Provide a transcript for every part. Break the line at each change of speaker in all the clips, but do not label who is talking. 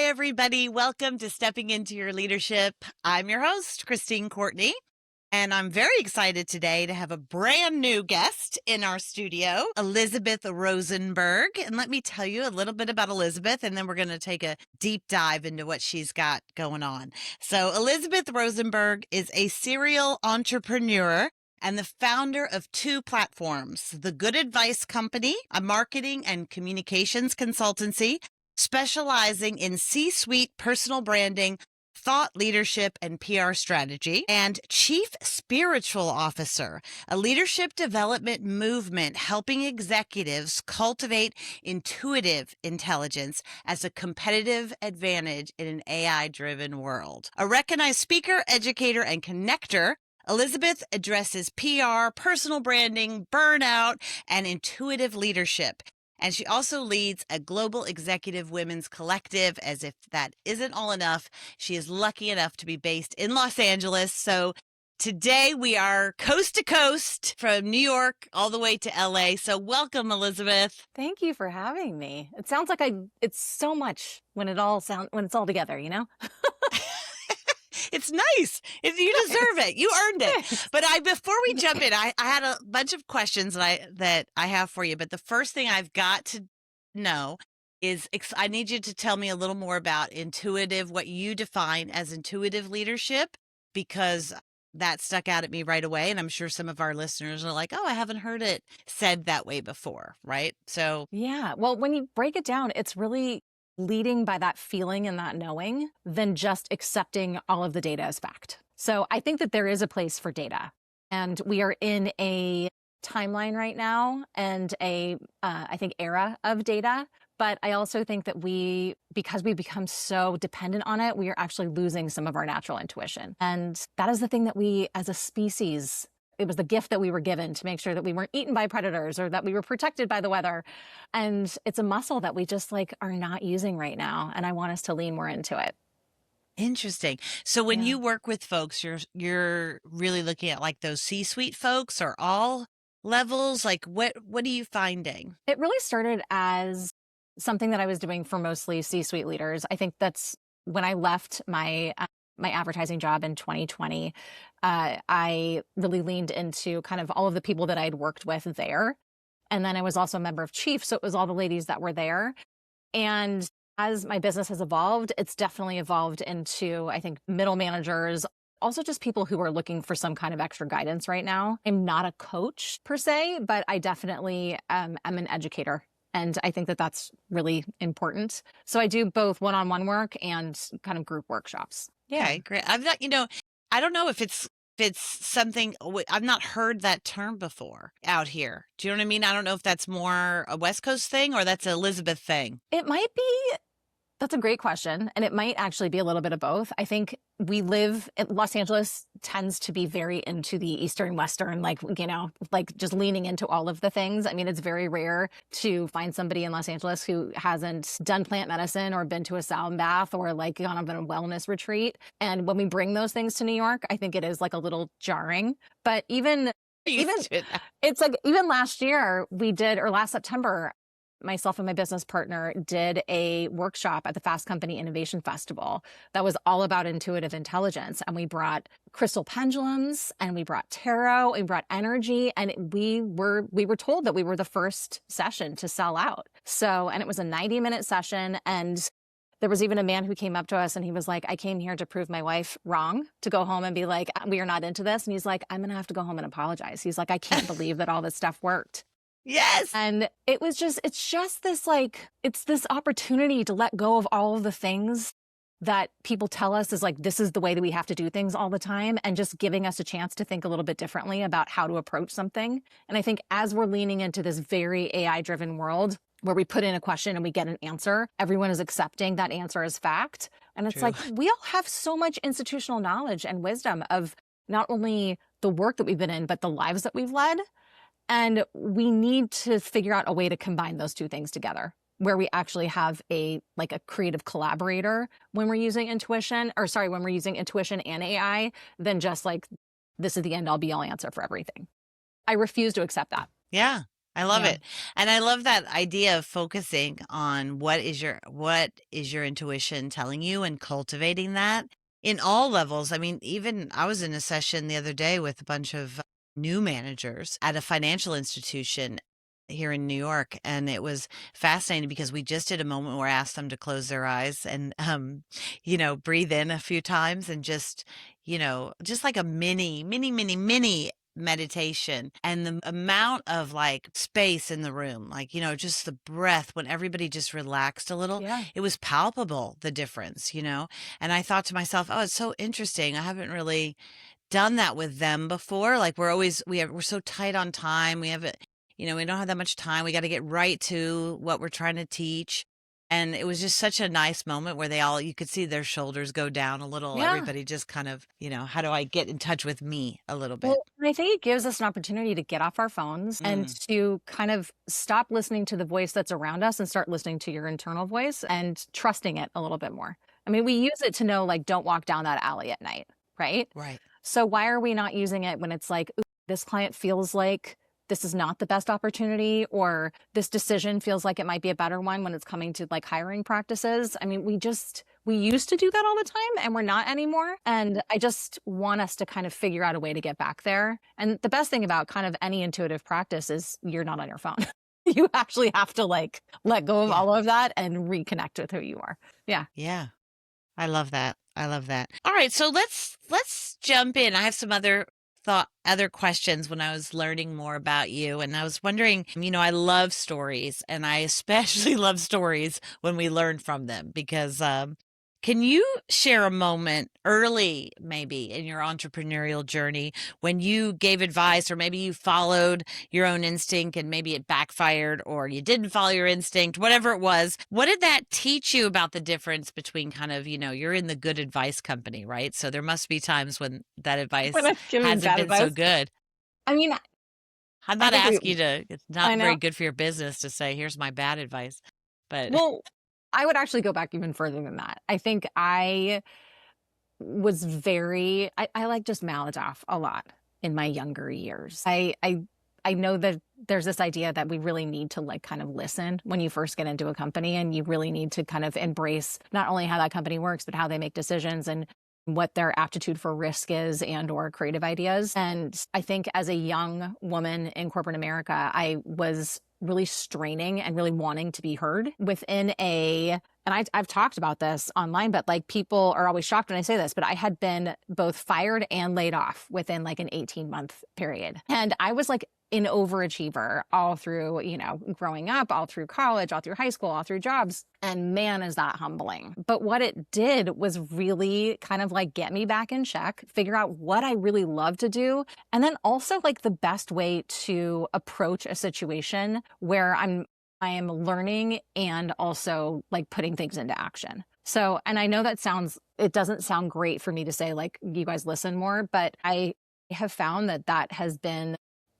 everybody. Welcome to Stepping Into Your Leadership. I'm your host, Christine Courtney, and I'm very excited today to have a brand new guest in our studio, Elizabeth Rosenberg. And let me tell you a little bit about Elizabeth, and then we're going to take a deep dive into what she's got going on. So Elizabeth Rosenberg is a serial entrepreneur and the founder of two platforms, The Good Advice Company, a marketing and communications consultancy specializing in C-suite personal branding, thought leadership, and PR strategy, and Chief Spiritual Officer, a leadership development movement helping executives cultivate intuitive intelligence as a competitive advantage in an AI-driven world. A recognized speaker, educator, and connector, Elizabeth addresses PR, personal branding, burnout, and intuitive leadership. And she also leads a global executive women's collective. As if that isn't all enough, she is lucky enough to be based in Los Angeles. So today we are coast to coast from New York all the way to LA. So welcome, Elizabeth.
Thank you for having me. It sounds like it's so much when it's all together, you know?
It's nice. You deserve it. You earned it. But before we jump in, I had a bunch of questions that I have for you. But the first thing I've got to know is I need you to tell me a little more about what you define as intuitive leadership, because that stuck out at me right away. And I'm sure some of our listeners are like, oh, I haven't heard it said that way before. Right. So
yeah. Well, when you break it down, it's really leading by that feeling and that knowing than just accepting all of the data as fact. So I think that there is a place for data, and we are in a timeline right now and I think era of data. But I also think that because we become so dependent on it, we are actually losing some of our natural intuition. And that is the thing that we as a species, it was the gift that we were given to make sure that we weren't eaten by predators or that we were protected by the weather. And it's a muscle that we just are not using right now. And I want us to lean more into it.
interesting. So when you work with folks, you're really looking at like those C-suite folks or all levels. Like what are you finding?
It really started as something that I was doing for mostly C-suite leaders. I think that's when I left my advertising job in 2020, I really leaned into kind of all of the people that I'd worked with there. And then I was also a member of Chief, so it was all the ladies that were there. And as my business has evolved, it's definitely evolved into, I think, middle managers, also just people who are looking for some kind of extra guidance right now. I'm not a coach per se, but I definitely am an educator. And I think that that's really important. So I do both one-on-one work and kind of group workshops.
Yeah. Okay, great. I've not, I don't know if it's something, I've not heard that term before out here. Do you know what I mean? I don't know if that's more a West Coast thing or that's an Elizabeth thing.
It might be. That's a great question. And it might actually be a little bit of both. I think Los Angeles tends to be very into the Eastern, Western, just leaning into all of the things. I mean, it's very rare to find somebody in Los Angeles who hasn't done plant medicine or been to a sauna bath or gone on a wellness retreat. And when we bring those things to New York, I think it is a little jarring. But even last year last September, myself and my business partner did a workshop at the Fast Company Innovation Festival that was all about intuitive intelligence. And we brought crystal pendulums and we brought tarot, and we brought energy. And we were told that we were the first session to sell out. And it was a 90-minute session. And there was even a man who came up to us and he was like, I came here to prove my wife wrong, to go home and be like, we are not into this. And he's like, I'm going to have to go home and apologize. He's like, I can't believe that all this stuff worked.
Yes.
And it's just this it's this opportunity to let go of all of the things that people tell us is this is the way that we have to do things all the time, and just giving us a chance to think a little bit differently about how to approach something. And I think as we're leaning into this very AI-driven world where we put in a question and we get an answer, everyone is accepting that answer as fact. And it's
True.
We all have so much institutional knowledge and wisdom of not only the work that we've been in, but the lives that we've led. And we need to figure out a way to combine those two things together, where we actually have a creative collaborator when we're using intuition and AI, than just this is the end all be all answer for everything. I refuse to accept that.
Yeah. I love
Yeah.
it. And I love that idea of focusing on what is your intuition telling you and cultivating that in all levels. I mean, even I was in a session the other day with a bunch of new managers at a financial institution here in New York, and it was fascinating because we just did a moment where I asked them to close their eyes and breathe in a few times and just like a mini meditation, and the amount of like space in the room, like, just the breath when everybody just relaxed a little,
Yeah.
it was palpable, the difference. And I thought to myself, oh, it's so interesting. I haven't really done that with them before. Like we're so tight on time. We don't have that much time. We got to get right to what we're trying to teach. And it was just such a nice moment where you could see their shoulders go down a little.
Yeah.
Everybody just kind of, how do I get in touch with me a little bit?
Well, and I think it gives us an opportunity to get off our phones and
Mm,
to kind of stop listening to the voice that's around us and start listening to your internal voice and trusting it a little bit more. I mean, we use it to know, like, don't walk down that alley at night, right?
right.
So why are we not using it when it's like, "Ooh, this client feels like this is not the best opportunity, or this decision feels like it might be a better one when it's coming to like hiring practices?" I mean, we used to do that all the time and we're not anymore. And I just want us to kind of figure out a way to get back there. And the best thing about kind of any intuitive practice is you're not on your phone. You actually have to like let go of
Yeah.
all of that and reconnect with who you are. Yeah.
Yeah. I love that. I love that. All right, so let's jump in. I have some other questions when I was learning more about you, and I was wondering, I love stories, and I especially love stories when we learn from them because can you share a moment early maybe in your entrepreneurial journey when you gave advice, or maybe you followed your own instinct and maybe it backfired, or you didn't follow your instinct, whatever it was? What did that teach you about the difference between kind of, you're in the good advice company, right? So there must be times when that
When
advice
I'm giving
hasn't
bad
been so
advice.
good.
I mean,
I'm
I
not
think
asking you to, it's not
I
very
know.
good for your business to say, here's my bad advice. But
Well, I would actually go back even further than that. I think I was I like just mouthed off a lot in my younger years. I know that there's this idea that we really need to like kind of listen when you first get into a company, and you really need to kind of embrace not only how that company works, but how they make decisions and what their aptitude for risk is and or creative ideas. And I think as a young woman in corporate America, I was really straining and really wanting to be heard within and I've talked about this online, but like people are always shocked when I say this, but I had been both fired and laid off within like an 18-month period. And I was like an overachiever all through, growing up, all through college, all through high school, all through jobs. And man, is that humbling. But what it did was really kind of like get me back in check, figure out what I really love to do. And then also like the best way to approach a situation where I am learning and also like putting things into action. So, and I know it doesn't sound great for me to say like, you guys listen more, but I have found that that has been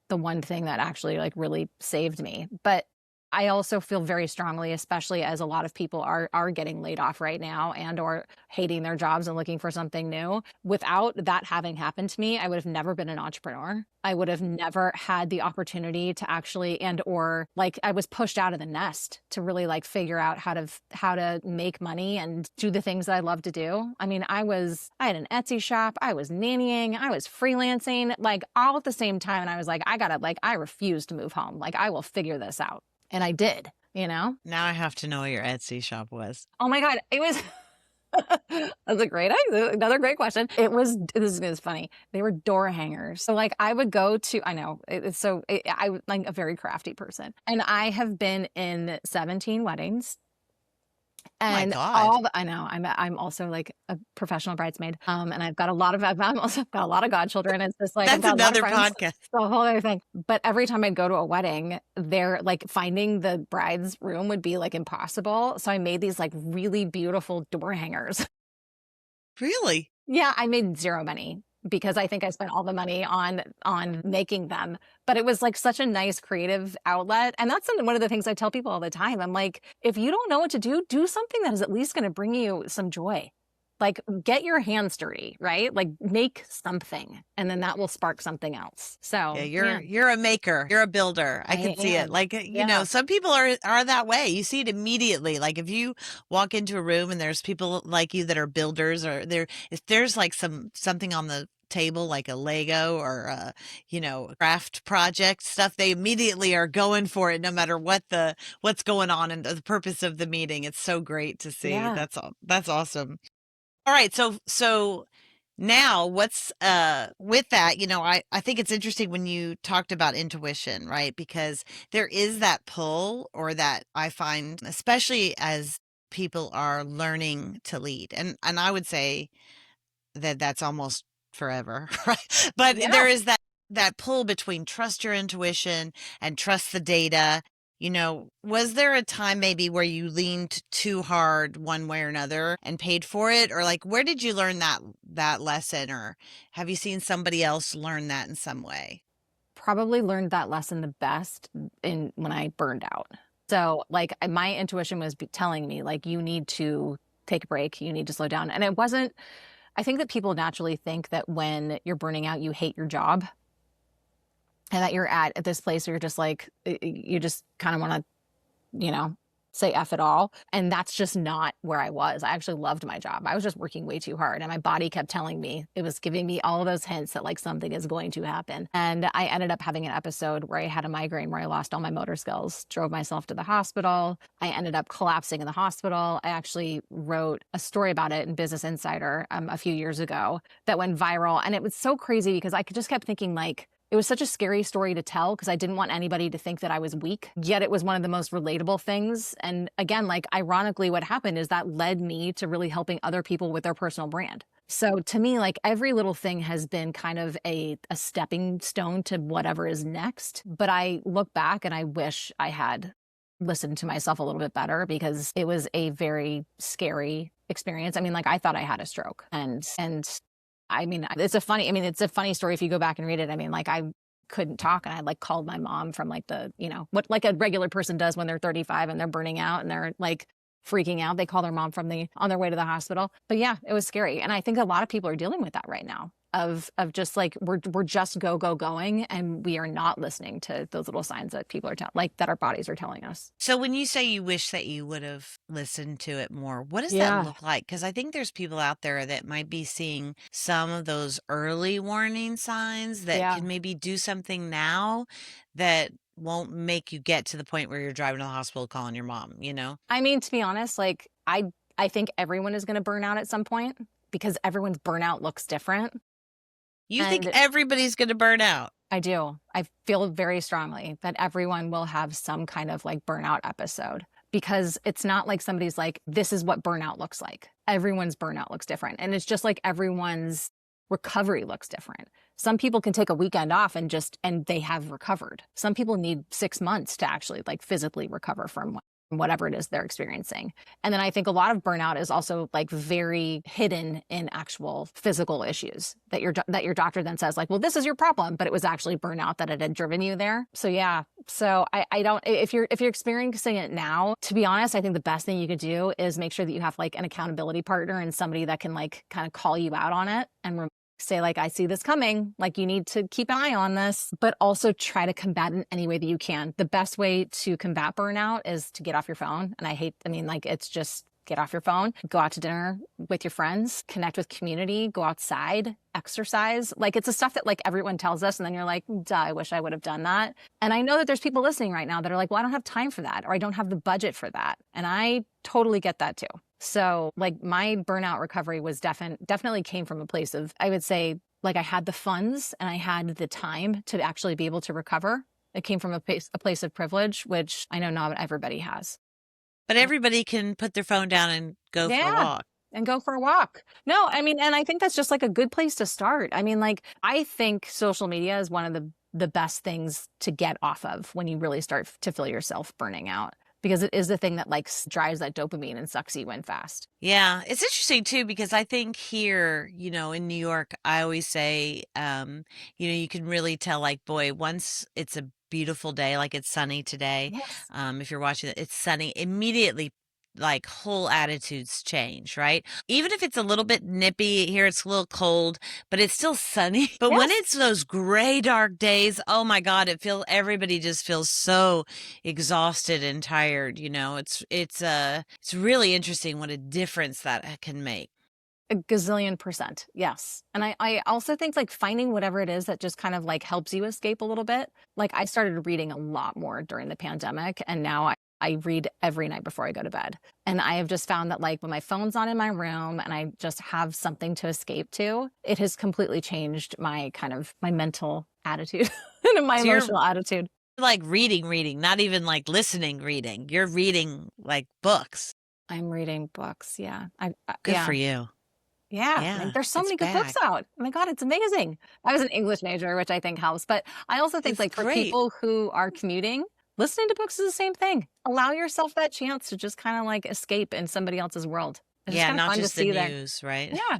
the one thing that actually like really saved me. But I also feel very strongly, especially as a lot of people are getting laid off right now and or hating their jobs and looking for something new. Without that having happened to me, I would have never been an entrepreneur. I would have never had the opportunity to actually and or like I was pushed out of the nest to really like figure out how to make money and do the things that I love to do. I mean, I had an Etsy shop, I was nannying, I was freelancing, like all at the same time. And I was like, I refuse to move home. Like I will figure this out. And I did, you know?
now I have to know what your Etsy shop was.
Oh my God, it was that's another great question. This is funny. They were door hangers. So like I would go to, I know, I'm like a very crafty person. And I have been in 17 weddings.
Oh my
And
God.
I know I'm also like a professional bridesmaid. And I've also got a lot of godchildren. It's just like I've
That's
got a lot of
another
friends.
podcast.
It's a whole other thing. But every time I'd go to a wedding, they're like finding the bride's room would be like impossible. So I made these like really beautiful door hangers.
Really?
Yeah, I made zero money because I think I spent all the money on making them. But it was like such a nice creative outlet. And that's one of the things I tell people all the time. I'm like, if you don't know what to do, do something that is at least going to bring you some joy. Like, get your hands dirty, right? Like, make something, and then that will spark something else.
Yeah,
So,
you're
yeah,
you're a maker. You're a builder. I
I
can see it.
am.
Like,
Yeah.
some people are that way. You see it immediately. Like if you walk into a room and there's people like you that are builders, or if there's like something on the table like a Lego or craft project stuff, they immediately are going for it no matter what's going on and the purpose of the meeting. It's so great to see.
Yeah.
That's awesome. All right, so now what's with that, I think it's interesting when you talked about intuition, right? Because there is that pull, or that I find, especially as people are learning to lead. And I would say that that's almost forever, right? But
Yeah.
there is that pull between trust your intuition and trust the data. Was there a time maybe where you leaned too hard one way or another and paid for it? Or like, where did you learn that lesson? Or have you seen somebody else learn that in some way?
Probably learned that lesson the best in when I burned out. So, like, my intuition was telling me, like, you need to take a break, you need to slow down. And it wasn't, I think that people naturally think that when you're burning out, you hate your job and that you're at this place where you're just like, you just kind of want to, you know, say F it all. And that's just not where I was. I actually loved my job. I was just working way too hard. And my body kept telling me, it was giving me all of those hints that like something is going to happen. And I ended up having an episode where I had a migraine where I lost all my motor skills, drove myself to the hospital. I ended up collapsing in the hospital. I actually wrote a story about it in Business Insider a few years ago that went viral. And it was so crazy because I just kept thinking like, it was such a scary story to tell because I didn't want anybody to think that I was weak, yet it was one of the most relatable things. And again, like ironically, what happened is that led me to really helping other people with their personal brand. So to me, like every little thing has been kind of a stepping stone to whatever is next. But I look back and I wish I had listened to myself a little bit better because it was a very scary experience. I mean, like I thought I had a stroke and I mean, it's a funny story if you go back and read it. I mean, like I couldn't talk and I like called my mom from like what like a regular person does when they're 35 and they're burning out and they're like freaking out. They call their mom on their way to the hospital. But yeah, it was scary. And I think a lot of people are dealing with that right now of just like we're just going and we are not listening to those little signs that people are like that our bodies are telling us.
So when you say you wish that you would have listened to it more, what does that
Yeah.
look like? Because I think there's people out there that might be seeing some of those early warning signs that
Yeah.
can maybe do something now that won't make you get to the point where you're driving to the hospital calling your mom?
I mean, to be honest, like I think everyone is going to burn out at some point because everyone's burnout looks different.
You think
And
everybody's going to burn out?
I do. I feel very strongly that everyone will have some kind of like burnout episode because it's not like somebody's like, this is what burnout looks like. Everyone's burnout looks different. And it's just like everyone's recovery looks different. Some people can take a weekend off and they have recovered. Some people need 6 months to actually like physically recover from whatever it is they're experiencing. And then I think a lot of burnout is also like very hidden in actual physical issues that your doctor then says like, well, this is your problem, but it was actually burnout that it had driven you there. So yeah. So I don't, if you're experiencing it now, to be honest, I think the best thing you could do is make sure that you have like an accountability partner and somebody that can like kind of call you out on it and say like, I see this coming, like you need to keep an eye on this, but also try to combat it in any way that you can. The best way to combat burnout is to get off your phone. And it's just get off your phone, go out to dinner with your friends, connect with community, go outside, exercise. Like it's the stuff that like everyone tells us. And then you're like, duh, I wish I would have done that. And I know that there's people listening right now that are like, well, I don't have time for that, or I don't have the budget for that. And I totally get that too. So like my burnout recovery was definitely came from a place of, I would say, like I had the funds and I had the time to actually be able to recover. It came from a place of privilege, which I know not everybody has.
But everybody can put their phone down and go for a
Yeah.
walk.
And go for a walk. No, I mean, and I think that's just like a good place to start. I mean, like, I think social media is one of the best things to get off of when you really start to feel yourself burning out because it is the thing that like drives that dopamine and sucks you in fast.
Yeah, it's interesting too because I think here, in New York, I always say, you can really tell, like, boy, once it's a beautiful day, like it's sunny today,
Yes.
if you're watching it, it's sunny, immediately like whole attitudes change, right? Even if it's a little bit nippy here, it's a little cold, but it's still sunny. But when
Yes.
it's those gray, dark days, oh my God, everybody just feels so exhausted and tired. It's really interesting what a difference that can make.
A gazillion percent. Yes. And I also think like finding whatever it is that just kind of like helps you escape a little bit. Like I started reading a lot more during the pandemic and now I read every night before I go to bed. And I have just found that like when my phone's not in my room and I just have something to escape to, it has completely changed my kind of my mental attitude and my
So you're
emotional attitude.
like reading, not even like listening, reading. You're reading like books.
I'm reading books. Yeah.
Good for
Yeah.
you.
Yeah, like,
Yeah,
there's so
it's
many good books
back.
out. Oh my god, it's amazing. I was an English major, which I think helps, but I also think,
It's
like, for
great.
people who are commuting, listening to books is the same thing. Allow yourself that chance to just kinda, like, escape in somebody else's world. It's just
Yeah,
kinda
not
fun to
just the
see their
news, right?
yeah,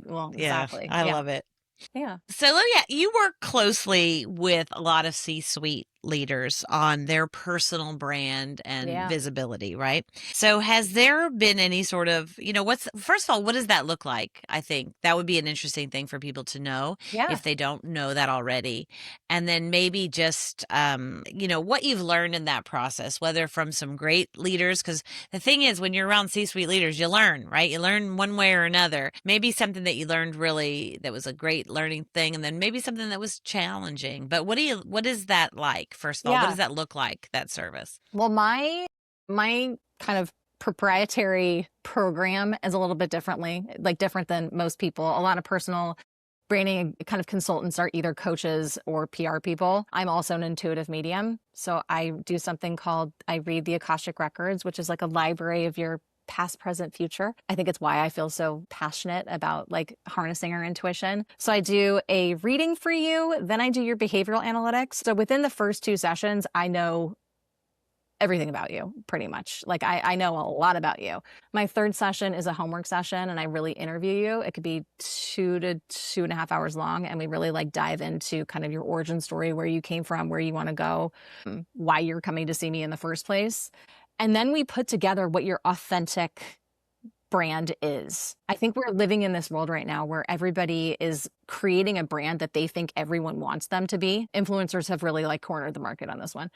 well,
Yeah,
exactly,
I
yeah,
love it.
yeah,
So, yeah, you work closely with a lot of C-suite leaders on their personal brand and
yeah,
visibility, right? So, has there been any sort of, first of all, what does that look like? I think that would be an interesting thing for people to know
yeah,
if they don't know that already. And then maybe just, what you've learned in that process, whether from some great leaders, because the thing is, when you're around C-suite leaders, you learn, right? You learn one way or another. Maybe something that you learned really that was a great learning thing, and then maybe something that was challenging. But what is that like? First of all, what
yeah.
does that look like, that service?
Well, my kind of proprietary program is a little bit different than most people. A lot of personal branding kind of consultants are either coaches or PR people. I'm also an intuitive medium. So I do something called I read the Akashic Records, which is like a library of your past, present, future. I think it's why I feel so passionate about like harnessing our intuition. So I do a reading for you, then I do your behavioral analytics. So within the first two sessions, I know everything about you pretty much. Like I know a lot about you. My third session is a homework session and I really interview you. It could be 2 to 2.5 hours long. And we really like dive into kind of your origin story, where you came from, where you want to go, why you're coming to see me in the first place. And then we put together what your authentic brand is. I think we're living in this world right now where everybody is creating a brand that they think everyone wants them to be. Influencers have really like cornered the market on this one.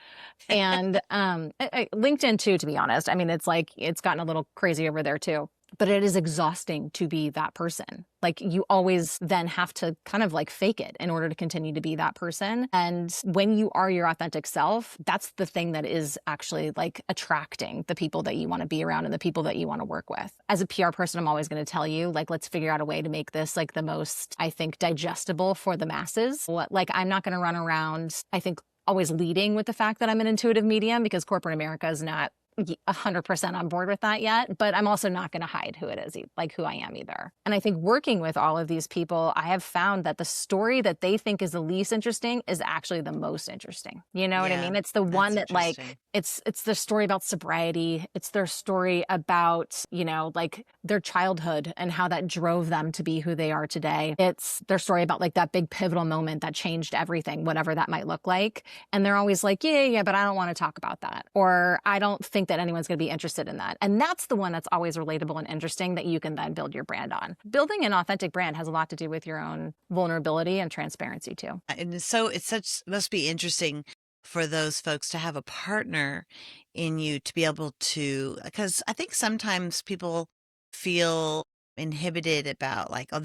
And LinkedIn too, to be honest. I mean, it's like it's gotten a little crazy over there too. But it is exhausting to be that person. Like you always then have to kind of like fake it in order to continue to be that person. And when you are your authentic self, that's the thing that is actually like attracting the people that you want to be around and the people that you want to work with. As a PR person, I'm always going to tell you, like, let's figure out a way to make this like the most, I think, digestible for the masses. Like, I'm not going to run around, I think, always leading with the fact that I'm an intuitive medium, because corporate America is not 100% on board with that yet, but I'm also not going to hide who it is, like who I am either. And I think working with all of these people, I have found that the story that they think is the least interesting is actually the most interesting. You know what I
Yeah,
mean? It's the one
that's
that
interesting.
like it's their story about sobriety. It's their story about, like their childhood and how that drove them to be who they are today. It's their story about like that big pivotal moment that changed everything, whatever that might look like. And they're always like, yeah, but I don't want to talk about that. Or I don't think that anyone's going to be interested in that. And that's the one that's always relatable and interesting that you can then build your brand on. Building an authentic brand has a lot to do with your own vulnerability and transparency too.
And must be interesting for those folks to have a partner in you to be able to, because I think sometimes people feel inhibited about like, oh,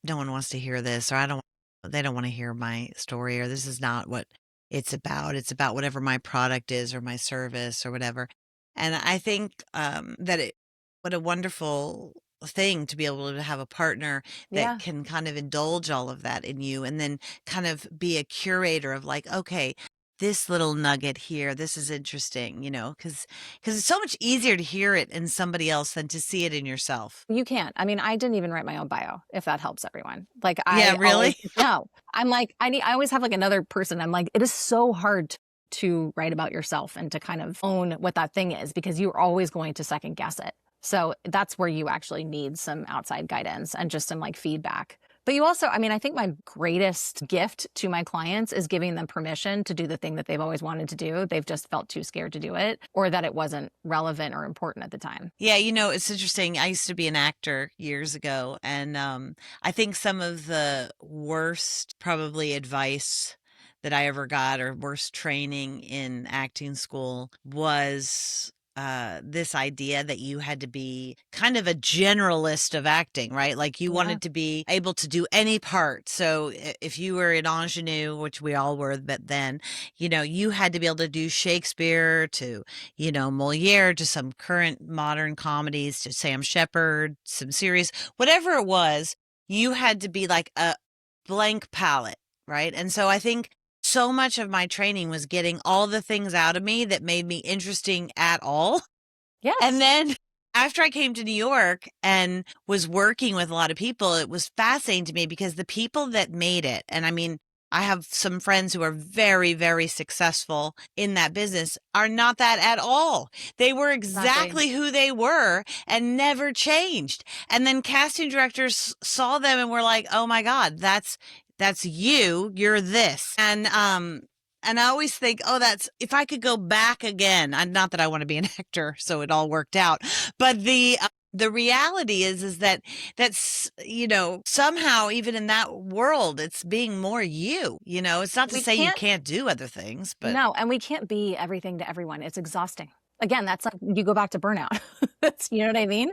no one wants to hear this, or they don't want to hear my story, or this is not what it's about. It's about whatever my product is or my service or whatever. And I think what a wonderful thing to be able to have a partner that
Yeah.
can kind of indulge all of that in you, and then kind of be a curator of like, okay, this little nugget here, this is interesting, because it's so much easier to hear it in somebody else than to see it in yourself.
You can't. I mean, I didn't even write my own bio, if that helps everyone. Like
Yeah,
I always
really.
no. I'm like, I always have like another person. I'm like, it is so hard to write about yourself and to kind of own what that thing is, because you're always going to second guess it. So that's where you actually need some outside guidance and just some like feedback. But you also, I mean, I think my greatest gift to my clients is giving them permission to do the thing that they've always wanted to do. They've just felt too scared to do it, or that it wasn't relevant or important at the time.
Yeah, it's interesting. I used to be an actor years ago, and I think some of the worst probably advice that I ever got or worst training in acting school was this idea that you had to be kind of a generalist of acting, right? Like you
Yeah.
wanted to be able to do any part. So if you were an ingenue, which we all were, but then, you had to be able to do Shakespeare to Moliere, to some current modern comedies, to Sam Shepard, some series, whatever it was, you had to be like a blank palette, right? And so I think so much of my training was getting all the things out of me that made me interesting at all. And
Yes.
then after I came to New York and was working with a lot of people, it was fascinating to me because the people that made it, and I mean, I have some friends who are very, very successful in that business, are not that at all. They were
Exactly.
exactly who they were and never changed. And then casting directors saw them and were like, "Oh my God, that's you. You're this." And I always think, oh, that's if I could go back again. Not that I want to be an actor, so it all worked out. But the reality is that that's somehow even in that world, it's being more you. It's not to
We
say you
can't,
can't do other things, but
no, and we can't be everything to everyone. It's exhausting. Again, that's like you go back to burnout. That's, you know what I mean?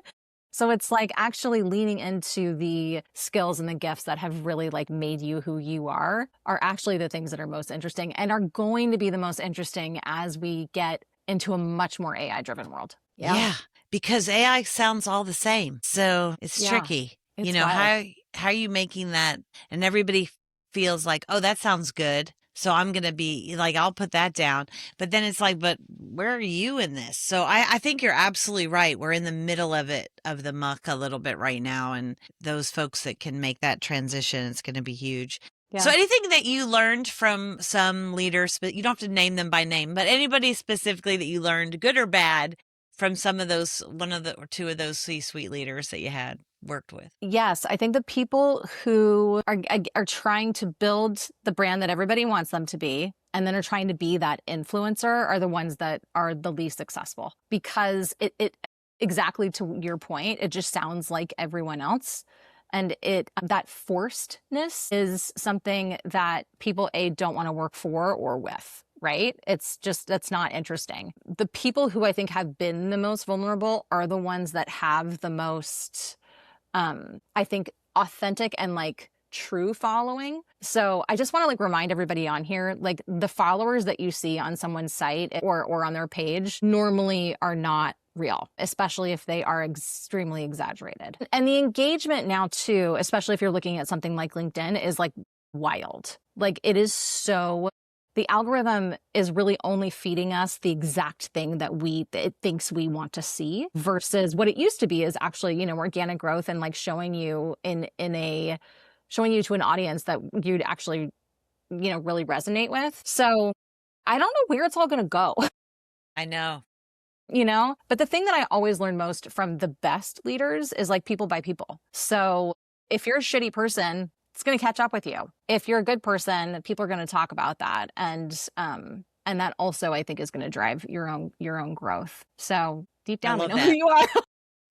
So it's like actually leaning into the skills and the gifts that have really like made you who you are actually the things that are most interesting and are going to be the most interesting as we get into a much more AI driven world. Yeah.
yeah, because AI sounds all the same, so it's
Yeah.
tricky.
It's wild.
How are you making that? And everybody feels like, oh, that sounds good. So I'm gonna be like, I'll put that down. But then it's like, but where are you in this? So I think you're absolutely right. We're in the middle of it, of the muck a little bit right now. And those folks that can make that transition, it's gonna be huge. So
Yeah.
anything that you learned from some leaders, but you don't have to name them by name, but anybody specifically that you learned, good or bad, from some of those, one of the or two of those C-suite leaders that you had worked with?
Yes, I think the people who are trying to build the brand that everybody wants them to be, and then are trying to be that influencer, are the ones that are the least successful because it exactly to your point, it just sounds like everyone else. And that forcedness is something that people don't want to work for or with, right? It's just, that's not interesting. The people who I think have been the most vulnerable are the ones that have the most I think authentic and like true following. So I just want to like remind everybody on here, like the followers that you see on someone's site or on their page normally are not real, especially if they are extremely exaggerated. And the engagement now too, especially if you're looking at something like LinkedIn, is like wild. Like it is so, the algorithm is really only feeding us the exact thing that it thinks we want to see versus what it used to be is actually, organic growth and like showing you showing you to an audience that you'd actually, really resonate with. So I don't know where it's all going to go,
I know.
but the thing that I always learn most from the best leaders is like people by people. So if you're a shitty person, it's going to catch up with you. If you're a good person, people are going to talk about that. And that also I think is going to drive your own growth. So deep
I
down, we
love
know who
that.
you are,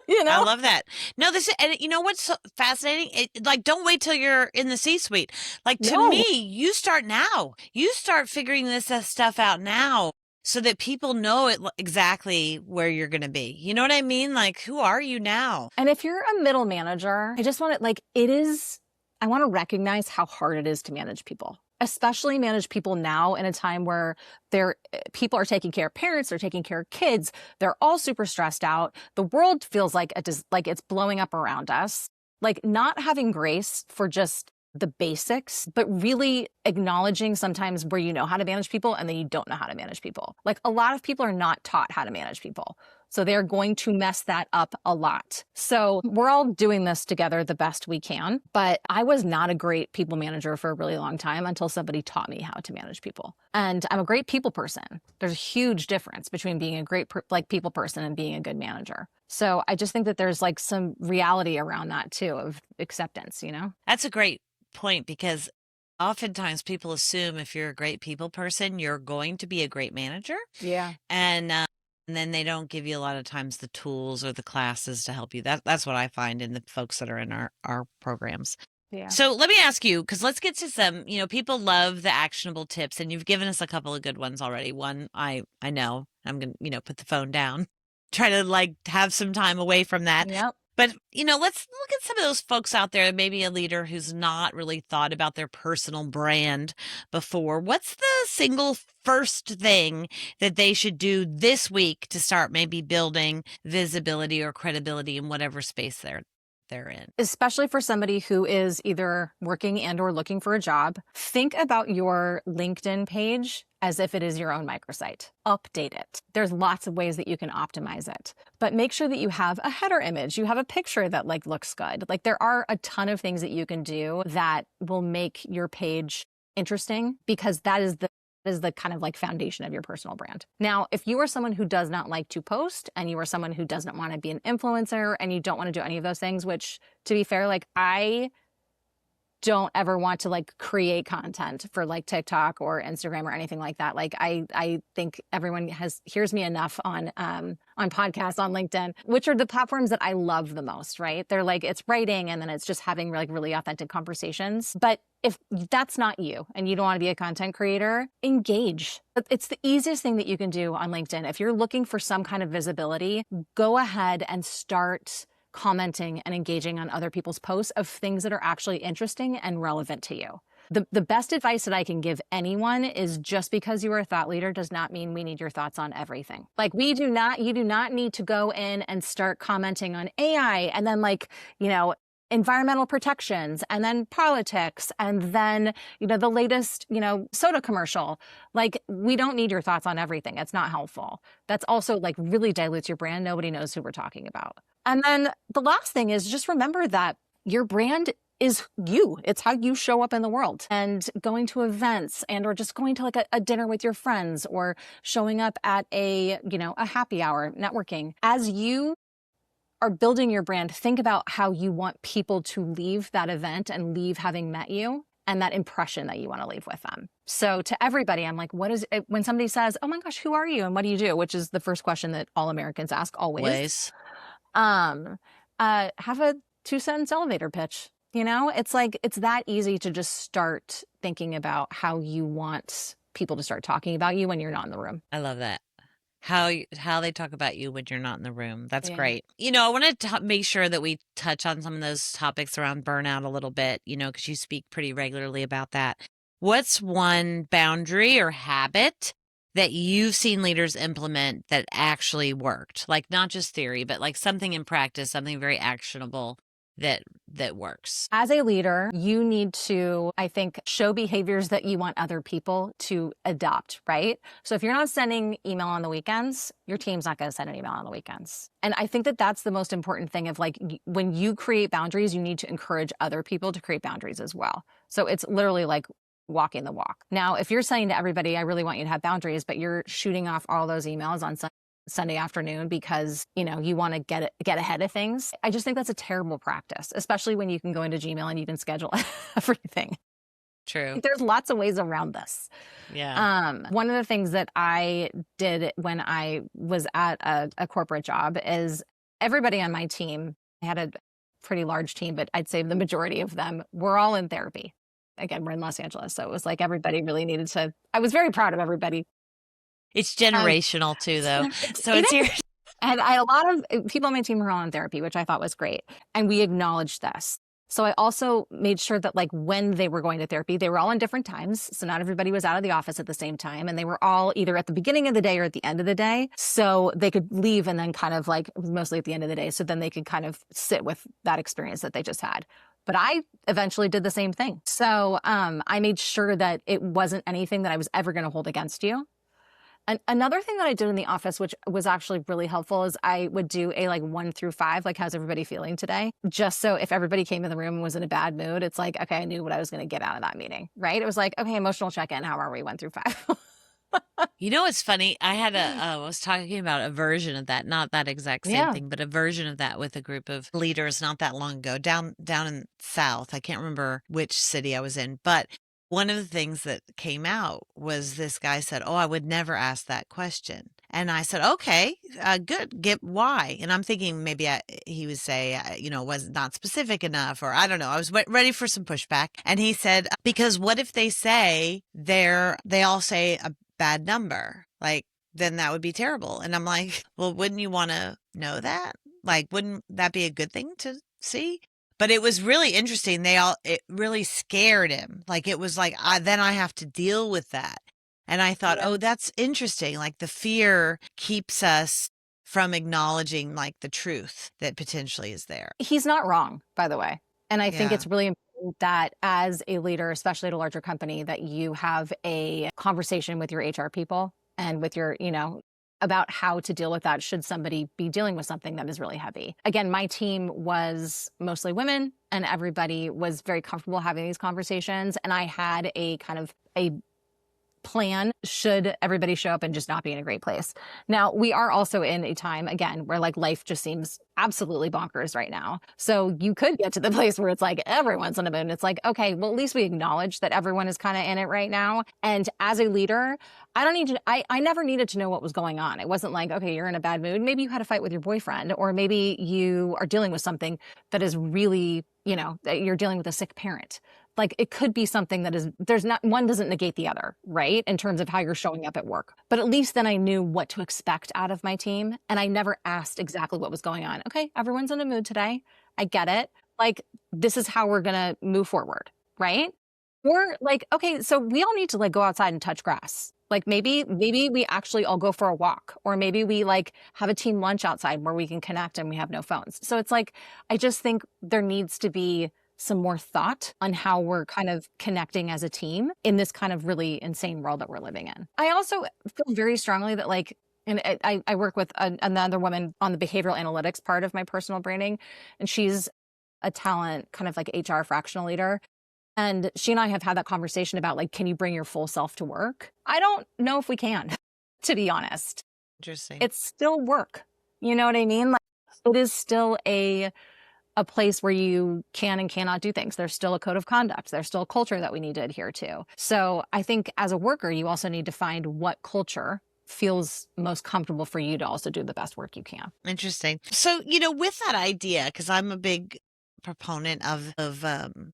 you
I
know?
love that. No, this and you know what's so fascinating? Like, don't wait till you're in the C-suite. Like to
No.
me, you start now. You start figuring this stuff out now, so that people know exactly where you're going to be. You know what I mean? Like, who are you now?
And if you're a middle manager, I just want to like, I want to recognize how hard it is to manage people, especially manage people now in a time where people are taking care of parents, they're taking care of kids, they're all super stressed out. The world feels like it's blowing up around us. Like not having grace for just the basics, but really acknowledging sometimes where you know how to manage people and then you don't know how to manage people. Like a lot of people are not taught how to manage people. So they're going to mess that up a lot. So we're all doing this together the best we can. But I was not a great people manager for a really long time until somebody taught me how to manage people. And I'm a great people person. There's a huge difference between being a great people person and being a good manager. So I just think that there's like some reality around that too, of acceptance, you know?
That's a great point, because oftentimes people assume if you're a great people person, you're going to be a great manager.
Yeah.
And then they don't give you a lot of times the tools or the classes to help you. That's what I find in the folks that are in our programs.
Yeah.
So let me ask you, because let's get to some, people love the actionable tips, and you've given us a couple of good ones already. One, I know I'm going to, put the phone down, try to like have some time away from that.
Yep.
But, let's look at some of those folks out there, maybe a leader who's not really thought about their personal brand before. What's the single first thing that they should do this week to start maybe building visibility or credibility in whatever space they're in?
Especially for somebody who is either working and or looking for a job, think about your LinkedIn page as if it is your own microsite. Update it. There's lots of ways that you can optimize it, but make sure that you have a header image. You have a picture that like looks good. Like there are a ton of things that you can do that will make your page interesting, because that is the kind of like foundation of your personal brand. Now, if you are someone who does not like to post, and you are someone who doesn't want to be an influencer, and you don't want to do any of those things, which to be fair, like I don't ever want to like create content for like TikTok or Instagram or anything like that. Like I think everyone hears me enough on podcasts, on LinkedIn, which are the platforms that I love the most, right? They're like, it's writing and then it's just having like really authentic conversations. But if that's not you and you don't want to be a content creator, engage. It's the easiest thing that you can do on LinkedIn. If you're looking for some kind of visibility, go ahead and start commenting and engaging on other people's posts of things that are actually interesting and relevant to you. The best advice that I can give anyone is, just because you are a thought leader does not mean we need your thoughts on everything. Like you do not need to go in and start commenting on AI and then like, environmental protections and then politics and then, the latest, soda commercial. Like we don't need your thoughts on everything. It's not helpful. That's also like really dilutes your brand. Nobody knows who we're talking about. And then the last thing is just remember that your brand is you. It's how you show up in the world, and going to events and or just going to like a dinner with your friends or showing up at a happy hour, networking. As you are building your brand, think about how you want people to leave that event and leave having met you, and that impression that you want to leave with them. So to everybody, I'm like, what is it when somebody says, oh my gosh, who are you and what do you do? Which is the first question that all Americans ask always. Have a 2-sentence elevator pitch. It's like, it's that easy to just start thinking about how you want people to start talking about you when you're not in the room.
I love that. How they talk about you when you're not in the room. That's
Yeah.
great. I want to make sure that we touch on some of those topics around burnout a little bit, because you speak pretty regularly about that. What's one boundary or habit that you've seen leaders implement that actually worked? Like not just theory, but like something in practice, something very actionable that works.
As a leader, you need to, I think, show behaviors that you want other people to adopt, right? So if you're not sending email on the weekends, your team's not going to send an email on the weekends. And I think that that's the most important thing of like, when you create boundaries, you need to encourage other people to create boundaries as well. So it's literally like walking the walk. Now, if you're saying to everybody, I really want you to have boundaries, but you're shooting off all those emails on Sunday afternoon because, you want to get ahead of things, I just think that's a terrible practice, especially when you can go into Gmail and you can schedule everything.
True.
There's lots of ways around this.
Yeah.
One of the things that I did when I was at a corporate job is everybody on my team, I had a pretty large team, but I'd say the majority of them were all in therapy. Again, we're in Los Angeles, so it was like everybody really needed to, I was very proud of everybody.
It's generational too, though. So it's here.
And a lot of people on my team were all in therapy, which I thought was great. And we acknowledged this. So I also made sure that like when they were going to therapy, they were all in different times. So not everybody was out of the office at the same time. And they were all either at the beginning of the day or at the end of the day. So they could leave and then kind of like mostly at the end of the day. So then they could kind of sit with that experience that they just had. But I eventually did the same thing. So I made sure that it wasn't anything that I was ever going to hold against you. Another thing that I did in the office, which was actually really helpful, is I would do a like 1 through 5, like, how's everybody feeling today? Just so if everybody came in the room and was in a bad mood, it's like, okay, I knew what I was going to get out of that meeting, right? It was like, okay, emotional check-in. How are we? 1 through 5.
You know what's funny? I was talking about a version of that, not that exact same
Yeah.
thing, but a version of that with a group of leaders not that long ago, down in South. I can't remember which city I was in, but one of the things that came out was this guy said, "Oh, I would never ask that question." And I said, "Okay, good. Get why?" And I'm thinking maybe he would say, was not specific enough, or I don't know. I was ready for some pushback, and he said, "Because what if they say they all say a bad number, like, then that would be terrible." And I'm like, well, wouldn't you want to know that? Like, wouldn't that be a good thing to see? But it was really interesting. It really scared him. Like, it was like, then I have to deal with that. And I thought,
Yeah.
oh, that's interesting. Like, the fear keeps us from acknowledging like the truth that potentially is there.
He's not wrong, by the way. And I think
Yeah.
it's really important that as a leader, especially at a larger company, that you have a conversation with your HR people and with your, about how to deal with that should somebody be dealing with something that is really heavy. Again, my team was mostly women and everybody was very comfortable having these conversations. And I had a kind of a plan should everybody show up and just not be in a great place. Now, we are also in a time, again, where like life just seems absolutely bonkers right now. So you could get to the place where it's like everyone's on the moon. It's like, okay, well, at least we acknowledge that everyone is kind of in it right now. And as a leader, I never needed to know what was going on. It wasn't like, okay, you're in a bad mood. Maybe you had a fight with your boyfriend, or maybe you are dealing with something that is really, that you're dealing with a sick parent. Like, it could be something that is, there's not, one doesn't negate the other, right? In terms of how you're showing up at work. But at least then I knew what to expect out of my team. And I never asked exactly what was going on. Okay, everyone's in a mood today. I get it. Like, this is how we're going to move forward, right? Or like, okay, so we all need to like go outside and touch grass. Like maybe we actually all go for a walk, or maybe we like have a team lunch outside where we can connect and we have no phones. So it's like, I just think there needs to be some more thought on how we're kind of connecting as a team in this kind of really insane world that we're living in. I also feel very strongly that like, and I work with another woman on the behavioral analytics part of my personal branding, and she's a talent kind of like HR fractional leader. And she and I have had that conversation about like, can you bring your full self to work? I don't know if we can, to be honest.
Interesting.
It's still work. You know what I mean? Like, it is still a place where you can and cannot do things. There's still a code of conduct. There's still a culture that we need to adhere to. So I think as a worker, you also need to find what culture feels most comfortable for you to also do the best work you can.
Interesting. So, with that idea, because I'm a big proponent of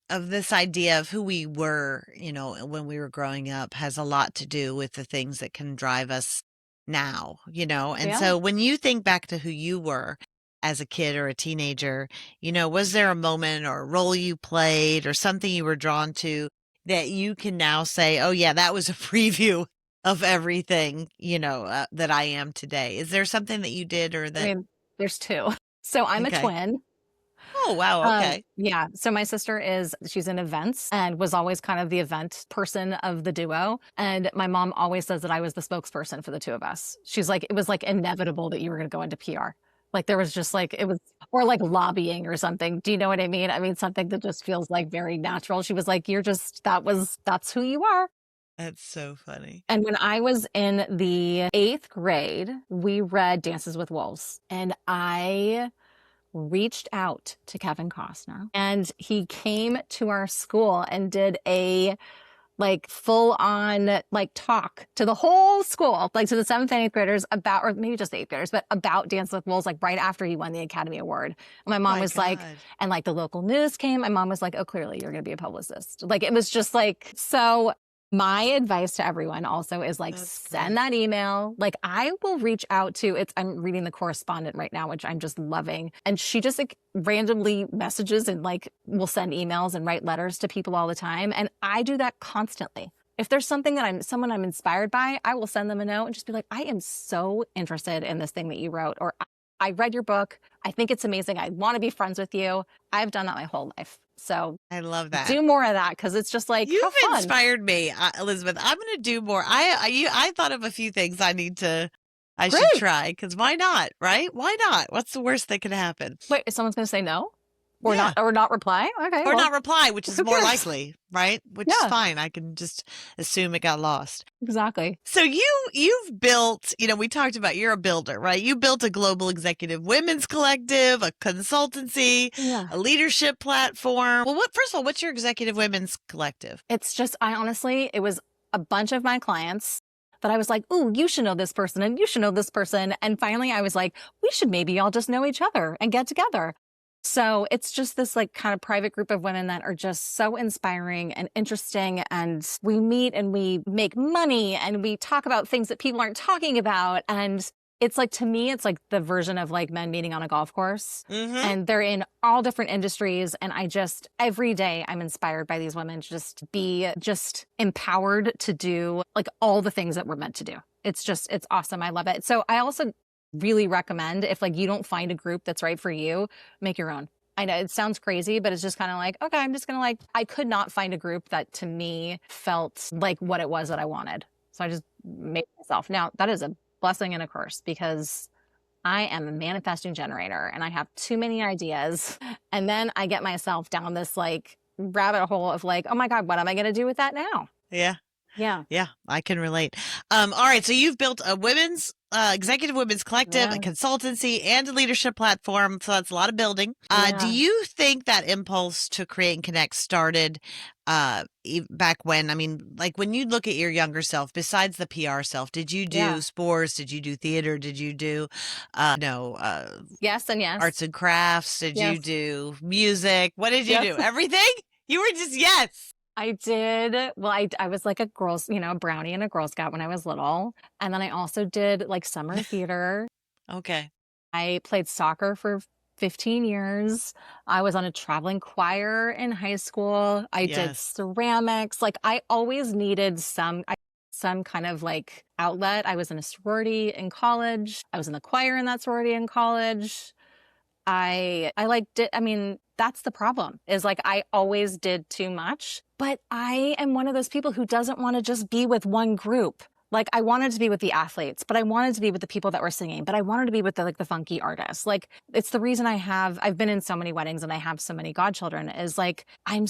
this idea of who we were, when we were growing up, has a lot to do with the things that can drive us now, And
Yeah.
so when you think back to who you were as a kid or a teenager, was there a moment or a role you played or something you were drawn to that you can now say, oh yeah, that was a preview of everything, that I am today? Is there something that you did or
I
that?
mean, there's two. So I'm a
Okay.
twin.
Oh, wow. Okay.
Yeah. So my sister she's in events and was always kind of the event person of the duo. And my mom always says that I was the spokesperson for the two of us. She's like, it was like inevitable that you were going to go into PR. Like there was just like, it was, or like lobbying or something. Do you know what I mean? I mean, something that just feels like very natural. She was like, that's who you are.
That's so funny.
And when I was in the 8th grade, we read Dances with Wolves. And I reached out to Kevin Costner, and he came to our school and did a like full on like talk to the whole school, like to the 7th and 8th graders about, or maybe just the 8th graders, but about Dance with Wolves, like right after he won the Academy Award. And my mom
My
was like,
God.
and like the local news came, my mom was like, oh, clearly you're going to be a publicist. Like it was just like, so my advice to everyone also is like,
That's
send
good.
that email. Like I will reach out to I'm reading The Correspondent right now, which I'm just loving. And she just like randomly messages and like will send emails and write letters to people all the time. And I do that constantly. If there's something that someone I'm inspired by, I will send them a note and just be like, I am so interested in this thing that you wrote, or I read your book. I think it's amazing. I want to be friends with you. I've done that my whole life. So
I love that.
do more of that because it's just like,
You've
have fun.
inspired me, Elizabeth. I'm going to do more. I thought of a few things I should
Great.
try because why not, right? Why not? What's the worst that could happen?
Wait, someone's going to say no
Yeah.
or not reply? Okay.
Or
Well,
not reply, which is
who
more
cares?
likely, right? Which is
Yeah,
fine. I can just assume it got lost.
exactly.
So you've built, we talked about you're a builder, right? You built a global executive women's collective, a consultancy,
Yeah.
a leadership platform. Well, first of all, what's your executive women's collective?
It's just, I honestly, it was a bunch of my clients that I was like, ooh, you should know this person and you should know this person. And finally I was like, we should maybe all just know each other and get together. So it's just this like kind of private group of women that are just so inspiring and interesting. And we meet and we make money and we talk about things that people aren't talking about. And it's like, to me, it's like the version of like men meeting on a golf course.
Mm-hmm.
And they're in all different industries. And every day I'm inspired by these women to just be just empowered to do like all the things that we're meant to do. It's awesome. I love it. So I also really recommend, if like you don't find a group that's right for you, make your own. I know it sounds crazy, but it's just kind of like, okay, I'm just gonna I could not find a group that to me felt like what it was that I wanted. So I just made it myself. Now that is a blessing and a curse because I am a manifesting generator and I have too many ideas. And then I get myself down this like rabbit hole of like, oh my God, what am I gonna do with that now?
Yeah.
Yeah.
Yeah, I can relate. All right, so you've built a executive women's collective, a
Yeah.
consultancy, and a leadership platform. So that's a lot of building. Do
Yeah.
you think that impulse to create and connect started back when? I mean, like when you look at your younger self, besides the PR self, did you do
Yeah.
sports? Did you do theater? Did you do,
Yes and yes.
arts and crafts? Did you
Yes.
do music? What did you
Yes.
do? Everything? You were just yes.
I did. Well, I was like a girl's, a brownie and a Girl Scout when I was little. And then I also did like summer theater.
Okay.
I played soccer for 15 years. I was on a traveling choir in high school. I did
Yes.
ceramics. Like I always needed some kind of like outlet. I was in a sorority in college. I was in the choir in that sorority in college. I like did, I mean, that's the problem is like I always did too much, but I am one of those people who doesn't want to just be with one group. Like I wanted to be with the athletes, but I wanted to be with the people that were singing, but I wanted to be with the funky artists. Like it's the reason I've been in so many weddings and I have so many godchildren is like I'm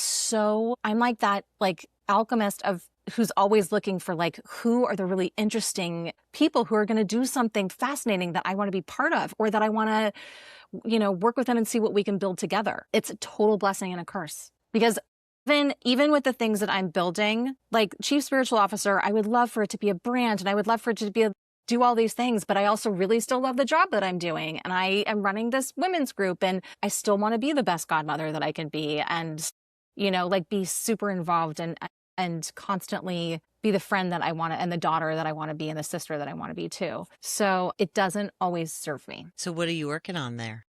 like that like alchemist of who's always looking for like who are the really interesting people who are going to do something fascinating that I want to be part of or that I want to work with them and see what we can build together. It's a total blessing and a curse because even with the things that I'm building, like chief spiritual officer, I would love for it to be a brand and I would love for it to do all these things, but I also really still love the job that I'm doing. And I am running this women's group and I still want to be the best godmother that I can be and, like be super involved and constantly be the friend that I want to and the daughter that I want to be and the sister that I want to be too. So it doesn't always serve me.
So what are you working on there?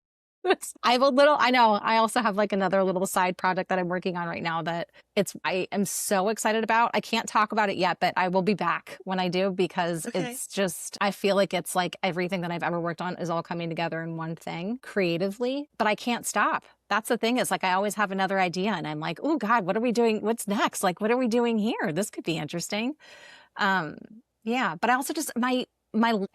I know. I also have like another little side project that I'm working on right now that I am so excited about. I can't talk about it yet, but I will be back when I do because it's just, I feel like it's like everything that I've ever worked on is all coming together in one thing creatively, but I can't stop. That's the thing is like, I always have another idea and I'm like, oh God, what are we doing? What's next? Like, what are we doing here? This could be interesting. Yeah, but I also just, I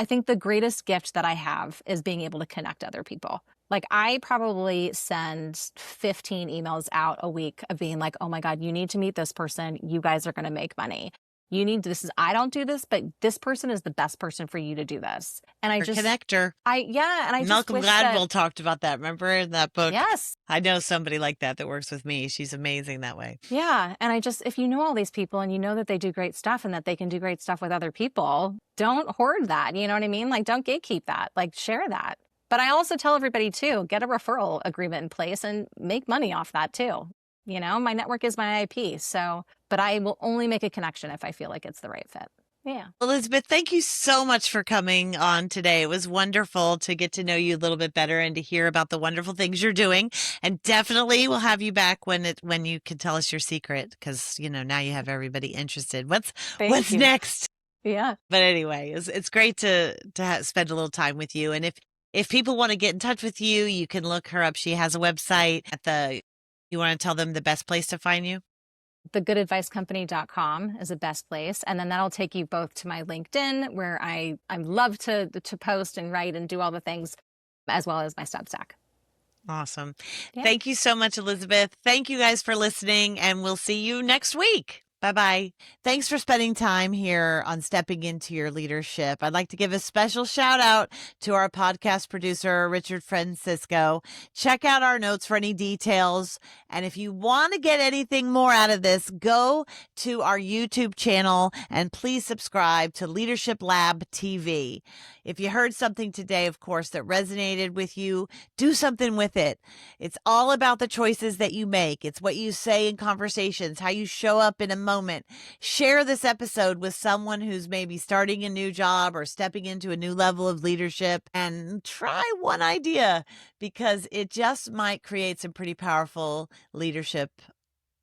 think the greatest gift that I have is being able to connect other people. Like I probably send 15 emails out a week of being like, oh my God, you need to meet this person. You guys are going to make money. I don't do this, but this person is the best person for you to do this. And I just
connector.
And I
Malcolm
just wish
Gladwell talked about that. Remember in that book?
Yes.
I know somebody like that works with me. She's amazing that way.
Yeah. And if you know all these people and you know that they do great stuff and that they can do great stuff with other people, don't hoard that. You know what I mean? Like don't gatekeep that, like share that. But I also tell everybody too, get a referral agreement in place and make money off that too. My network is my IP. But I will only make a connection if I feel like it's the right fit. Yeah.
Elizabeth, thank you so much for coming on today. It was wonderful to get to know you a little bit better and to hear about the wonderful things you're doing. And definitely we'll have you back when you can tell us your secret because, now you have everybody interested. What's next?
Yeah.
But anyway, it's great to spend a little time with you. And if If people want to get in touch with you, you can look her up. She has a website you want to tell them the best place to find you?
thegoodadvicecompany.com is the best place. And then that'll take you both to my LinkedIn, where I love to post and write and do all the things, as well as my Substack.
Awesome.
Yeah.
Thank you so much, Elizabeth. Thank you guys for listening, and we'll see you next week. Bye-bye. Thanks for spending time here on Stepping Into Your Leadership. I'd like to give a special shout out to our podcast producer, Richard Francisco. Check out our notes for any details. And if you want to get anything more out of this, go to our YouTube channel and please subscribe to Leadership Lab TV. If you heard something today, of course, that resonated with you, do something with it. It's all about the choices that you make. It's what you say in conversations, how you show up in a moment. Share this episode with someone who's maybe starting a new job or stepping into a new level of leadership, and try one idea, because it just might create some pretty powerful leadership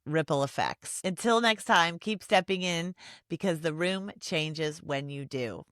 ripple effects. Until next time, keep stepping in, because the room changes when you do.